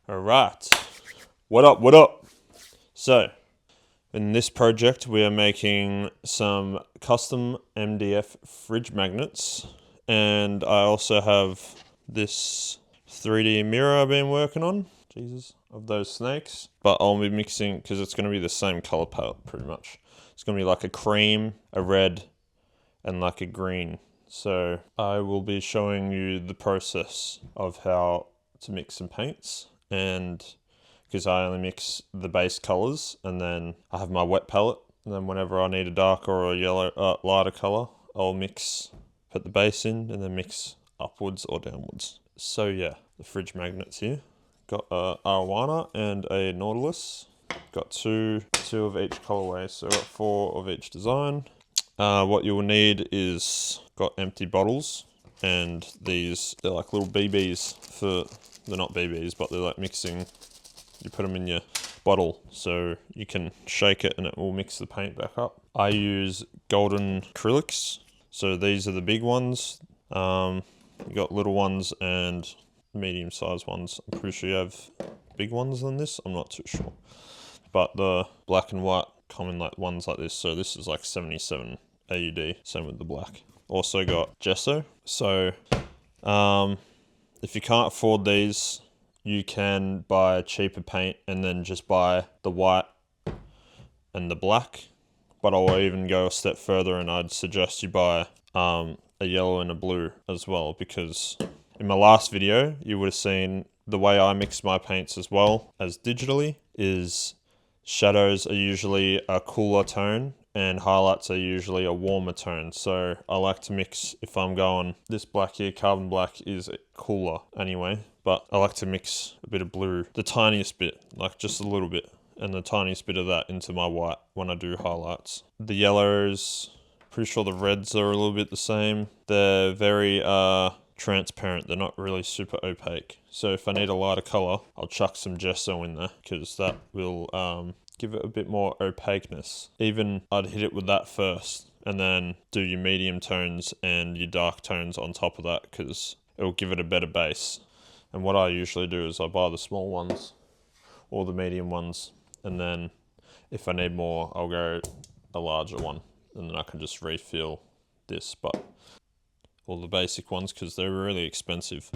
All right. What up? What up? So, in this project, we are making some custom MDF fridge magnets. And I also have this 3D mirror I've been working on. Jesus. Of those snakes. But I'll be mixing, because it's going to be the same color palette pretty much. It's going to be like a cream, a red, and like a green. So I will be showing you the process of how to mix some paints, and because I only mix the base colors, and then I have my wet palette, and then whenever I need a darker or a yellow lighter color, I'll mix, put the base in, and then mix upwards or downwards. So yeah, the fridge magnets here. Got a arowana and a nautilus. Got two of each colorway, so got 4 of each design. What you will need is got empty bottles, and these, they're like little BBs for, they're not BBs, but they're like mixing, you put them in your bottle so you can shake it and it will mix the paint back up. I use golden acrylics, so these are the big ones. You got little ones and medium sized ones. I'm pretty sure you have big ones than this, I'm not too sure. But the black and white come in like ones like this, so this is like 77 AUD, same with the black. Also got gesso. So if you can't afford these, you can buy cheaper paint and then just buy the white and the black. But I'll even go a step further, and I'd suggest you buy a yellow and a blue as well, because in my last video you would have seen the way I mix my paints as well as digitally is shadows are usually a cooler tone and highlights are usually a warmer tone. So I like to mix, if I'm going, this black here, carbon black is cooler anyway, but I like to mix a bit of blue, the tiniest bit, like just a little bit, and the tiniest bit of that into my white when I do highlights. The yellows, pretty sure the reds are a little bit the same. They're very transparent, they're not really super opaque. So if I need a lighter color, I'll chuck some gesso in there, because that will give it a bit more opaqueness. Even I'd hit it with that first, and then do your medium tones and your dark tones on top of that, because it will give it a better base. And what I usually do is I buy the small ones or the medium ones, and then if I need more, I'll go a larger one, and then I can just refill this. But all the basic ones, because they're really expensive.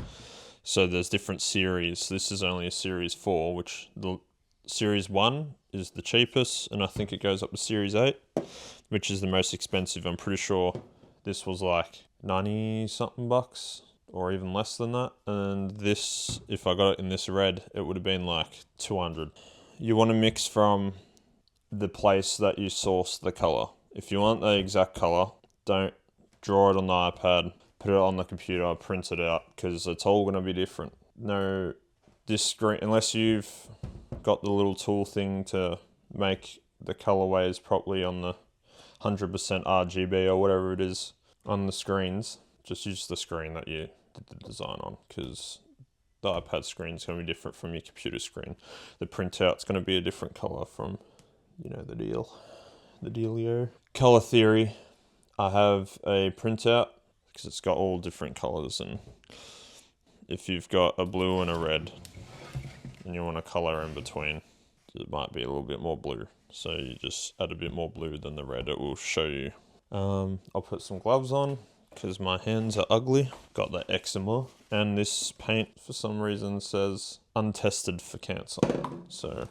So there's different series. This is only a series 4, which the series 1 is the cheapest, and I think it goes up to series 8, which is the most expensive. I'm pretty sure this was like 90 something bucks, or even less than that. And this, if I got it in this red, it would have been like 200. You want to mix from the place that you source the color. If you want the exact color, don't draw it on the iPad, put it on the computer, print it out, because it's all going to be different. No, this screen, unless you've got the little tool thing to make the colorways properly on the 100% RGB or whatever it is on the screens, just use the screen that you did the design on, because the iPad screen is going to be different from your computer screen. The printout's going to be a different color from, you know, the dealio. Color theory. I have a printout because it's got all different colors, and if you've got a blue and a red and you want a color in between, it might be a little bit more blue. So you just add a bit more blue than the red, it will show you. I'll put some gloves on because my hands are ugly. Got the eczema, and this paint for some reason says untested for cancer. So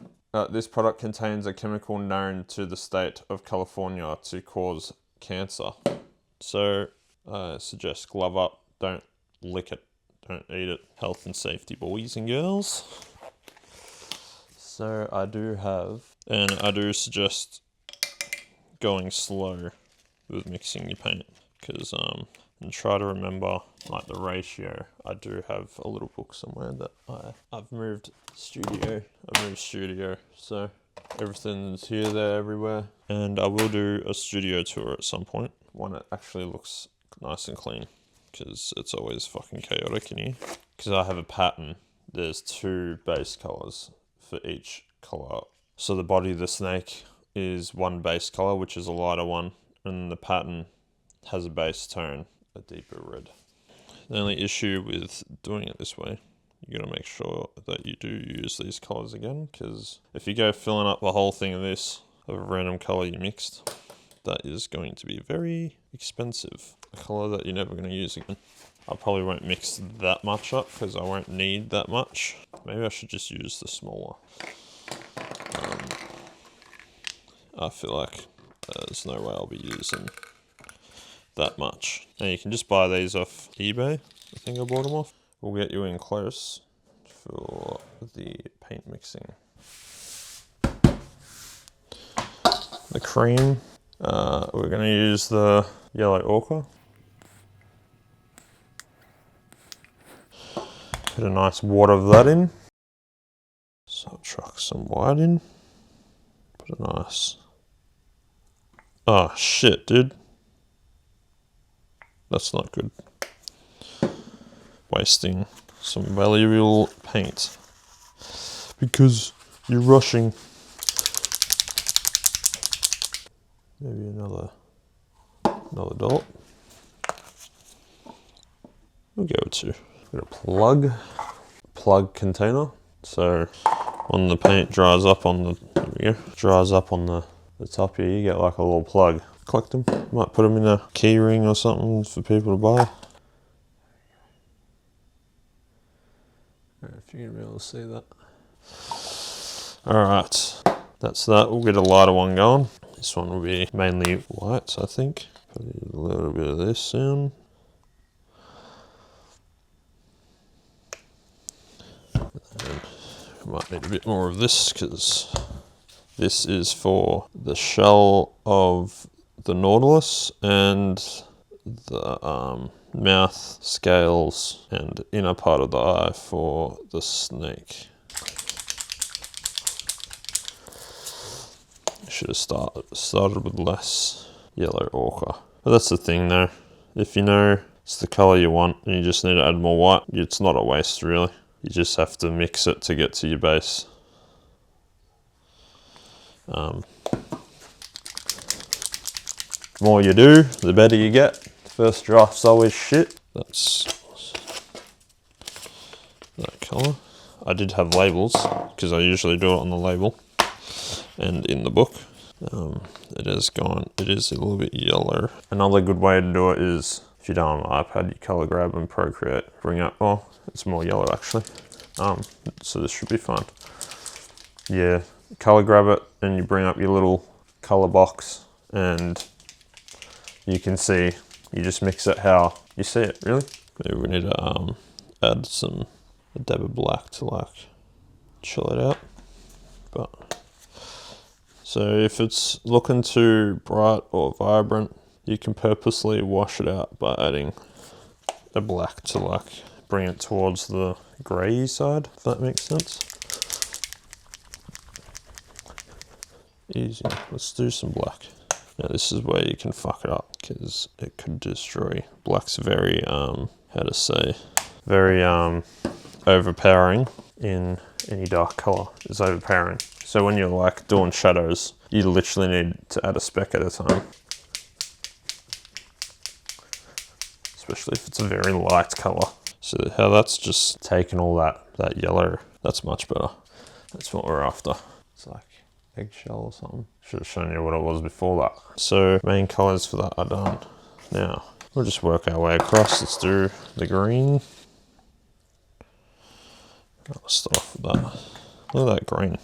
this product contains a chemical known to the state of California to cause cancer. So I suggest glove up, don't lick it, don't eat it. Health and safety, boys and girls. So I do suggest going slow with mixing your paint, because and try to remember like the ratio. I do have a little book somewhere that I've moved studio, so everything's here, there, everywhere. And I will do a studio tour at some point when it actually looks nice and clean, because it's always fucking chaotic in here. Because I have a pattern, there's 2 base colors for each color. So the body of the snake is one base color, which is a lighter one, and the pattern has a base tone, a deeper red. The only issue with doing it this way you got to make sure that you do use these colors again, because if you go filling up the whole thing of this, of a random color you mixed, that is going to be very expensive. A color that you're never going to use again. I probably won't mix that much up because I won't need that much. Maybe I should just use the smaller. I feel like there's no way I'll be using that much. And you can just buy these off eBay. I think I bought them off. We'll get you in close for the paint mixing. The cream, we're going to use the yellow ochre. Put a nice wad of that in. So I'll chuck some white in. Put a nice... Oh shit, dude. That's not good. Wasting some valuable paint. Because you're rushing. Maybe another dot. We'll go with 2. Got a plug container. So when the paint dries up on the, there we go, dries up on the top here, you get like a little plug. Collect them. Might put them in a key ring or something for people to buy. If you're gonna be able to see that. Alright, that's that. We'll get a lighter one going. This one will be mainly whites, I think. Put a little bit of this in. And we might need a bit more of this because this is for the shell of the Nautilus and the mouth, scales, and inner part of the eye for the snake. Should have started with less yellow ochre. But that's the thing though, if you know it's the color you want and you just need to add more white, it's not a waste really. You just have to mix it to get to your base. The more you do, the better you get. First draft's always shit. That's that color. I did have labels because I usually do it on the label and in the book. It is a little bit yellow. Another good way to do it is, if you don't have an iPad, you color grab and Procreate. Bring up, oh, it's more yellow actually. So this should be fine. Yeah, color grab it and you bring up your little color box and you can see, you just mix it how you see it, really. Maybe we need to add a dab of black to like chill it out. But so if it's looking too bright or vibrant, you can purposely wash it out by adding a black to like bring it towards the grey side, if that makes sense. Easy. Let's do some black. Now this is where you can fuck it up because it could destroy. Black's very very overpowering in any dark color. It's overpowering. So when you're like doing shadows, you literally need to add a speck at a time. Especially if it's a very light color. So how that's just taken all that yellow, that's much better. That's what we're after. It's like eggshell or something. Should have shown you what it was before that. So main colors for that are done. Now we'll just work our way across. Let's do the green. I'll start off with that. Look at that green.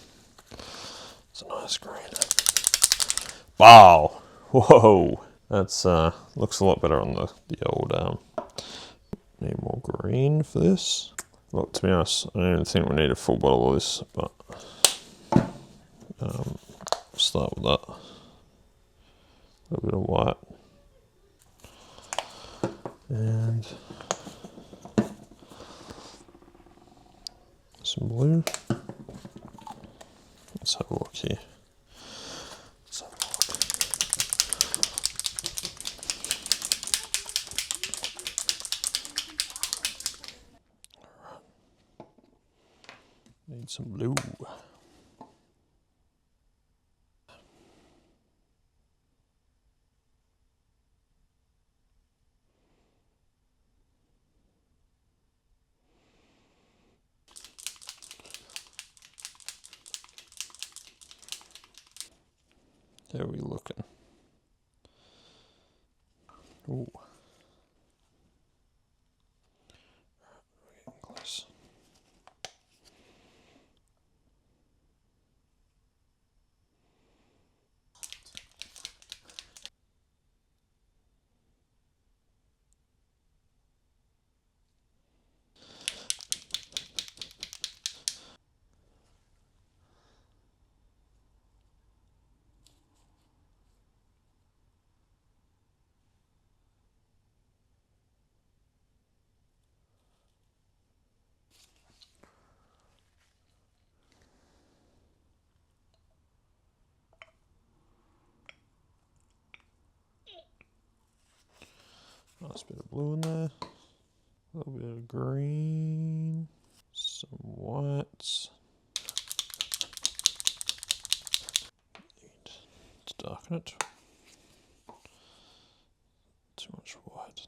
It's a nice green. Wow. Whoa. That's looks a lot better on the old need more green for this. Look, to be honest, I don't even think we need a full bottle of this, but start with that. A little bit of white. And some blue. Let's have a look here. Let's have a look. Need some blue. How are we looking? Ooh. We're getting close. Nice bit of blue in there. A little bit of green. Some whites. Need to darken it. Too much white.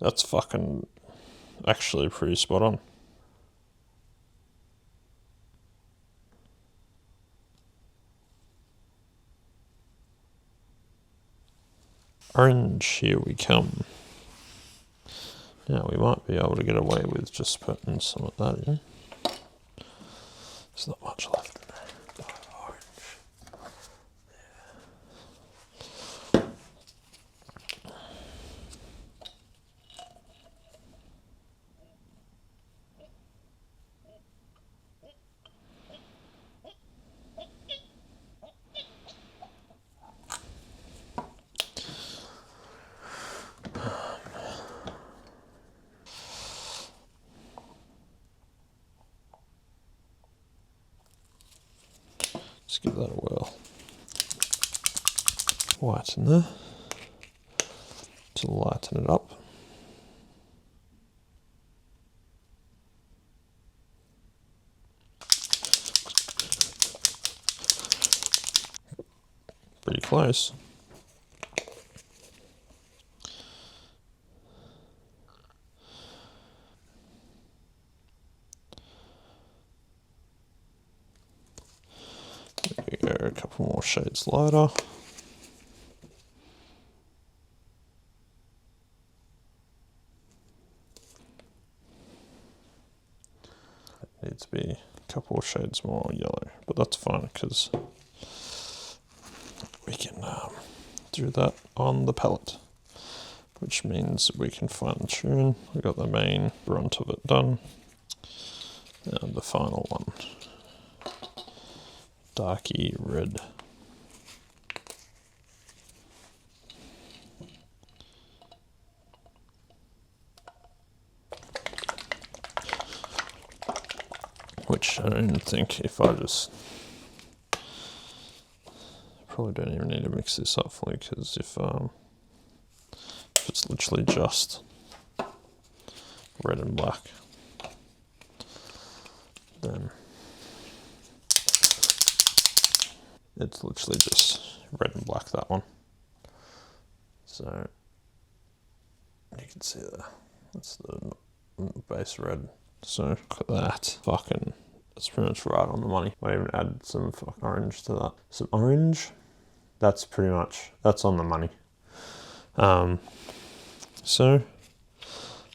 That's fucking actually pretty spot on. Orange, here we come. Now we might be able to get away with just putting some of that in. There's not much left in there. Orange. Just give that a whirl. White in there to lighten it up. Pretty close. There we go, a couple more shades lighter. It needs to be a couple of shades more yellow, but that's fine because we can do that on the palette, which means we can fine tune. We got the main brunt of it done. And the final one, darky red. Which I don't think if I just probably don't even need to mix this up fully, because if it's literally just red and black, then it's literally just red and black, that one. So you can see there, that's the base red. So look at that, fucking, that's pretty much right on the money. I even add some fucking orange to that. Some orange, that's pretty much, that's on the money. So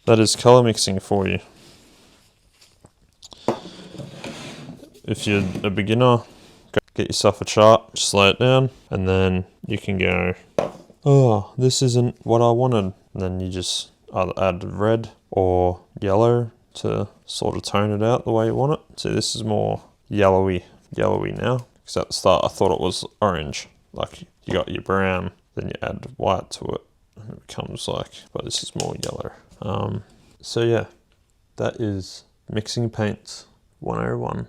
that is color mixing for you. If you're a beginner, go get yourself a chart, slow it down, and then you can go, oh, this isn't what I wanted. And then you just either add red or yellow to sort of tone it out the way you want it. So this is more yellowy now, because at the start I thought it was orange. Like you got your brown, then you add white to it, and it becomes like, but this is more yellow. So yeah, that is mixing paints 101.